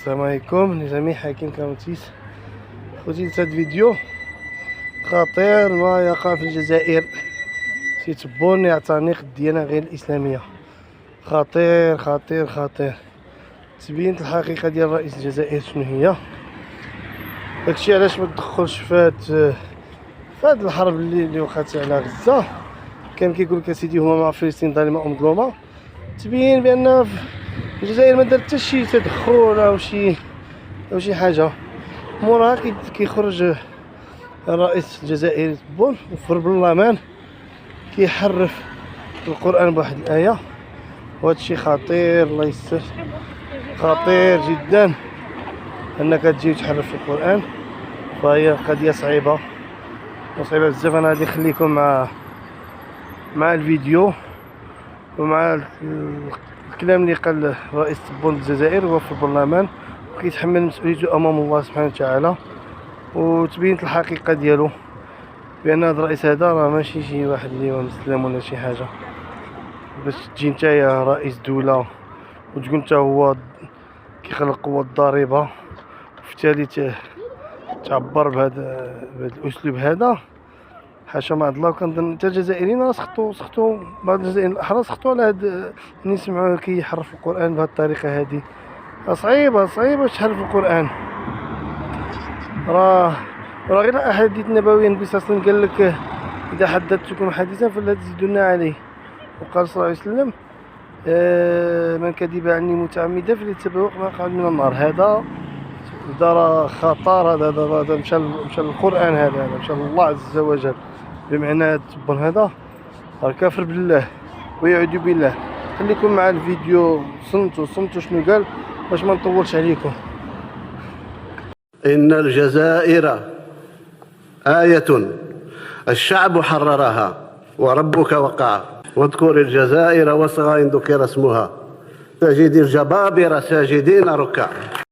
السلام عليكم لجميع حاكم كونتيس. خوتي هذا الفيديو خطير ما يقع في الجزائر تيتبون يعتنق الديانة غير الإسلامية. خطير خطير خطير. تبينت الحقيقة ديال رئيس الجزائر شنو هي، داكشي علاش ما تدخلش في هاد الحرب اللي وقعت على غزة. كان كيقول لك اسيدي هما مع فلسطين ظالمة أو مظلومة. تبين بأن الجزائر ما دارت حتى شي تدخل أو شي حاجة. موراها كيخرج الرئيس الجزائري تبون وفي البرلمان كيحرف القرآن بواحد الآية، وهذا الشيء خطير. الله يستر، خطير جدا انك تجي تحرف القرآن، فهي قضية صعيبة وصعيبة بزاف. انا غادي نخليكم مع الفيديو ومع الكلام اللي قال رئيس تبون الجزائر هو في البرلمان، وكيتحمل مسؤوليته امام الله سبحانه وتعالى، وتبينت الحقيقة ديالو بان هذا الرئيس هذا راه ماشي شي واحد اللي هو مسلم ولا شي حاجة. باش تجي نتايا رئيس دولة وتقول نتا هو كيخلق قوة الضريبة وبالتالي تعبر بهذا الاسلوب هذا، حاشا ما عند الله. وكنظن حتى الجزائريين راه سخطوا بعض الجزائريين الاحرار سخطوا على هاد اللي نسمعوه كيحرف القرآن بهذه الطريقة هذه. صعيبة باش تحرف القرآن. راه غير الاحاديث النبويه النبي صلى الله عليه وسلم قال لك اذا حدثتكم حديثا فلا تزيدونا عليه، وقال صلى الله عليه وسلم من كذب عني متعمدا فليتبوأ مقعده من النار. هذا راه خطر، هذا مشى للقرآن، هذا مشى لله عز وجل. بمعنى تبون هذا راه كافر بالله ويعوذ بالله. خليكم مع الفيديو، صمتوا شنو قال باش ما نطولش عليكم. إن الجزائر آية الشعب حررها وربك وقعها، واذكر الجزائر وصغى إن ذكر اسمها تجد الجبابرة ساجدين ركعا.